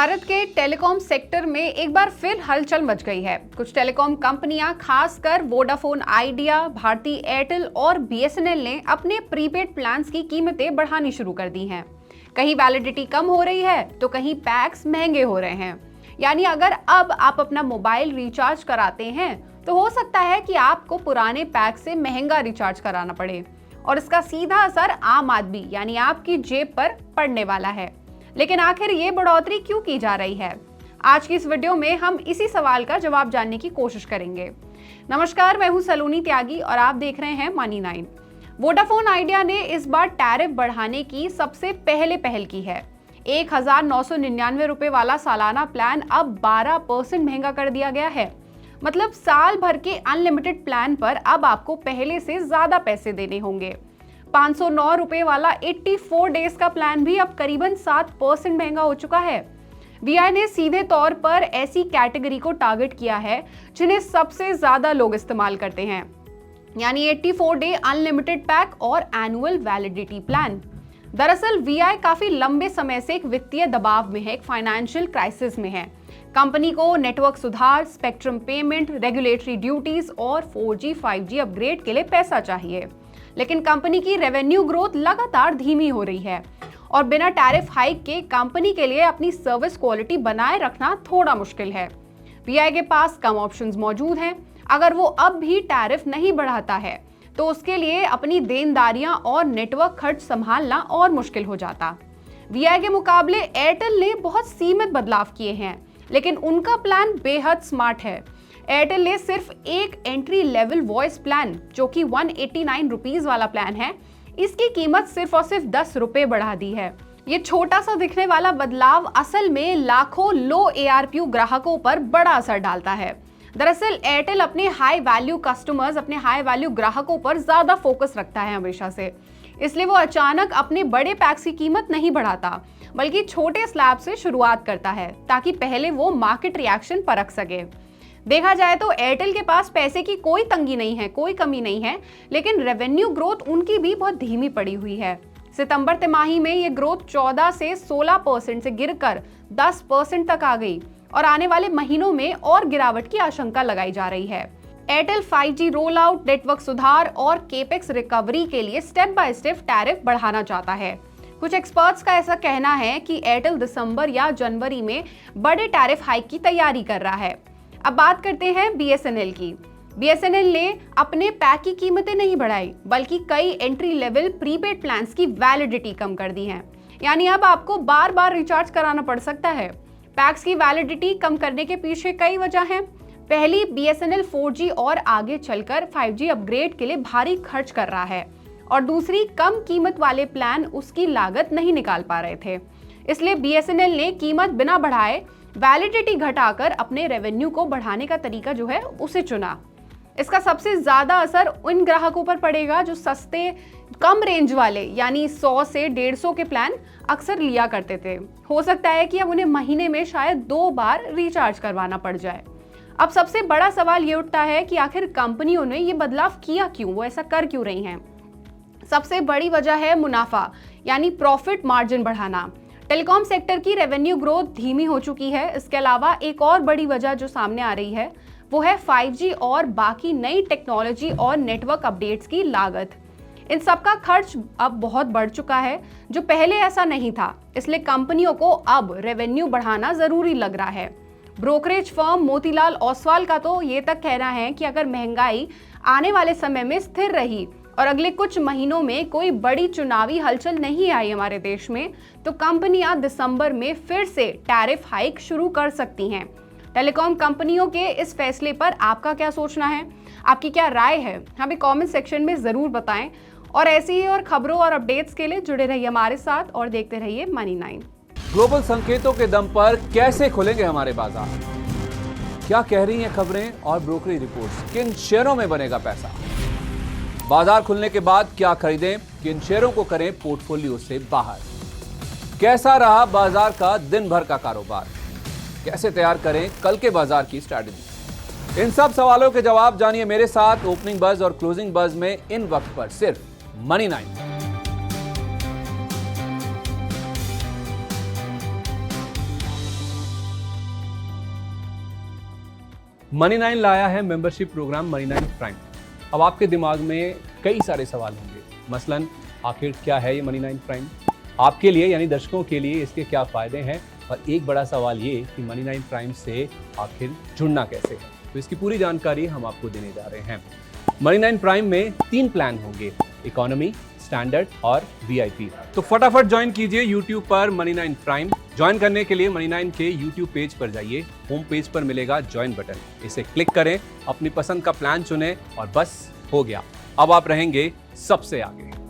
भारत के telecom sector में एक बार फिर हलचल मच गई है। कुछ टेलीकॉम कंपनियां, खासकर वोडाफोन आइडिया, भारती एयरटेल और बीएसएनएल ने अपने प्रीपेड प्लान्स की कीमतें बढ़ानी शुरू कर दी हैं। कहीं वैलिडिटी कम हो रही है तो कहीं पैक्स महंगे हो रहे हैं। यानी अगर अब आप अपना मोबाइल रिचार्ज कराते हैं तो हो सकता है कि आपको पुराने पैक से महंगा रिचार्ज कराना पड़े और इसका सीधा असर आम आदमी यानी आपकी जेब पर पड़ने वाला है। लेकिन आखिर ये बढ़ोतरी क्यों की जा रही है? आज की इस वीडियो में हम इसी सवाल का जवाब जानने की कोशिश करेंगे। नमस्कार, मैं हूं सलोनी त्यागी और आप देख रहे हैं मनी 9। वोडाफोन आइडिया ने इस बार टैरिफ बढ़ाने की सबसे पहले पहल की है। 1999 रुपए वाला सालाना प्लान अब 12% महंगा कर दिया गया है। मतलब साल भर के अनलिमिटेड प्लान पर अब आपको पहले से ज्यादा पैसे देने होंगे। 509 रुपए वाला 84 डेज का प्लान भी अब करीबन 7% महंगा हो चुका है। वीआई ने सीधे तौर पर ऐसी कैटेगरी को टारगेट किया है जिन्हें सबसे ज्यादा लोग इस्तेमाल करते हैं, यानी 84 डे अनलिमिटेड पैक और एनुअल वैलिडिटी प्लान। दरअसल वीआई काफी लंबे समय से एक वित्तीय दबाव में है, एक फाइनेंशियल क्राइसिस में है। कंपनी को नेटवर्क सुधार, स्पेक्ट्रम पेमेंट, रेगुलेटरी ड्यूटीज और 4G 5G अपग्रेड के लिए पैसा चाहिए। लेकिन कंपनी की रेवेन्यू ग्रोथ लगातार धीमी हो रही है और बिना टैरिफ हाइक के कंपनी के लिए अपनी सर्विस क्वालिटी बनाए रखना थोड़ा मुश्किल है। वीआई के पास कम ऑप्शंस मौजूद हैं। अगर वो अब भी टैरिफ नहीं बढ़ाता है तो उसके लिए अपनी देनदारियां और नेटवर्क खर्च संभालना और मुश्किल हो जाता। वीआई के मुकाबले एयरटेल ने बहुत सीमित बदलाव किए हैं, लेकिन उनका प्लान बेहद स्मार्ट है। एयरटेल ने सिर्फ एक एंट्री लेवल वॉइस प्लान, जो कि 189 रुपीज वाला प्लान है, इसकी कीमत सिर्फ और सिर्फ 10 रुपए बढ़ा दी है। ये छोटा सा दिखने वाला बदलाव असल में लाखों लो एआरपीयू ग्राहकों पर बड़ा असर डालता है। दरअसल एयरटेल अपने हाई वैल्यू कस्टमर्स, अपने हाई वैल्यू ग्राहकों पर ज्यादा फोकस रखता है हमेशा से, इसलिए वो अचानक अपने बड़े पैक्स की कीमत नहीं बढ़ाता, बल्कि छोटे स्लैब से शुरुआत करता है ताकि पहले वो मार्केट रिएक्शन परख सके। देखा जाए तो एयरटेल के पास पैसे की कोई तंगी नहीं है, कोई कमी नहीं है, लेकिन रेवेन्यू ग्रोथ उनकी भी बहुत धीमी पड़ी हुई है। सितंबर तिमाही में ये ग्रोथ 14 से 16% से गिरकर 10% तक आ गई और आने वाले महीनों में और गिरावट की आशंका लगाई जा रही है। Airtel 5G roll out, network सुधार और केपेक्स रिकवरी के लिए स्टेप बाय स्टेप टैरिफ बढ़ाना चाहता है। कुछ एक्सपर्ट्स का ऐसा कहना है कि एयरटेल दिसंबर या जनवरी में बड़े टैरिफ हाइक की तैयारी कर रहा है। अब बात करते हैं बीएसएनएल की। बीएसएनएल ने अपने पैक की कीमतें नहीं बढ़ाई, बल्कि कई एंट्री लेवल प्रीपेड प्लान्स की वैलिडिटी कम कर दी है। यानी अब आपको बार बार रिचार्ज कराना पड़ सकता है। पैक्स की वैलिडिटी कम करने के पीछे कई वजह हैं। पहली, बीएसएनएल 4G और आगे चलकर 5G अपग्रेड के लिए भारी खर्च कर रहा है, और दूसरी, कम कीमत वाले प्लान उसकी लागत नहीं निकाल पा रहे थे, इसलिए बीएसएनएल ने कीमत बिना बढ़ाए वैलिडिटी घटाकर अपने रेवेन्यू को बढ़ाने का तरीका जो है उसे चुना। इसका सबसे ज्यादा असर उन ग्राहकों पर पड़ेगा जो सस्ते, कम रेंज वाले यानी 100 से 150 के प्लान अक्सर लिया करते थे। हो सकता है कि अब उन्हें महीने में शायद 2 बार रिचार्ज करवाना पड़ जाए। अब सबसे बड़ा सवाल ये उठता है कि आखिर कंपनियों ने ये बदलाव किया क्यों, वो ऐसा कर क्यों रही हैं? सबसे बड़ी वजह है मुनाफा यानी प्रॉफिट मार्जिन बढ़ाना। टेलीकॉम सेक्टर की रेवेन्यू ग्रोथ धीमी हो चुकी है। इसके अलावा एक और बड़ी वजह जो सामने आ रही है वो है 5G और बाकी नई टेक्नोलॉजी और नेटवर्क अपडेट्स की लागत। इन सब का खर्च अब बहुत बढ़ चुका है, जो पहले ऐसा नहीं था, इसलिए कंपनियों को अब रेवेन्यू बढ़ाना जरूरी लग रहा है। ब्रोकरेज फर्म मोतीलाल ओसवाल का तो ये तक कहना है कि अगर महंगाई आने वाले समय में स्थिर रही और अगले कुछ महीनों में कोई बड़ी चुनावी हलचल नहीं आई हमारे देश में, तो कंपनियां दिसंबर में फिर से टैरिफ हाइक शुरू कर सकती हैं। टेलीकॉम कंपनियों के इस फैसले पर आपका क्या सोचना है? आपकी क्या राय है? हमें कमेंट सेक्शन में जरूर बताएं और ऐसी ही और खबरों और अपडेट्स के लिए जुड़े रहिए हमारे साथ और देखते रहिए मनी 9। ग्लोबल संकेतों के दम पर कैसे खुलेंगे हमारे बाजार? क्या कह रही हैं खबरें और ब्रोकरेज रिपोर्ट्स? किन शेयरों में बनेगा पैसा? बाजार खुलने के बाद क्या खरीदें, किन शेयरों को करें पोर्टफोलियो से बाहर? कैसा रहा बाजार का दिन भर का कारोबार? कैसे तैयार करें कल के बाजार की स्ट्रैटेजी? इन सब सवालों के जवाब जानिए मेरे साथ ओपनिंग बज और क्लोजिंग बज में इन वक्त पर सिर्फ मनी 9। मनी 9 लाया है मेंबरशिप प्रोग्राम मनी 9 प्राइम। अब आपके दिमाग में कई सारे सवाल होंगे, मसलन आखिर क्या है ये मनी 9 प्राइम, आपके लिए यानी दर्शकों के लिए इसके क्या फ़ायदे हैं, और एक बड़ा सवाल ये कि मनी 9 प्राइम से आखिर जुड़ना कैसे है। तो इसकी पूरी जानकारी हम आपको देने जा रहे हैं। मनी 9 प्राइम में 3 प्लान होंगे, इकोनॉमी, स्टैंडर्ड और वीआईपी। तो फटाफट ज्वाइन कीजिए YouTube पर मनी 9 प्राइम। ज्वाइन करने के लिए मनी 9 के YouTube पेज पर जाइए, होम पेज पर मिलेगा ज्वाइन बटन, इसे क्लिक करें, अपनी पसंद का प्लान चुनें और बस हो गया, अब आप रहेंगे सबसे आगे।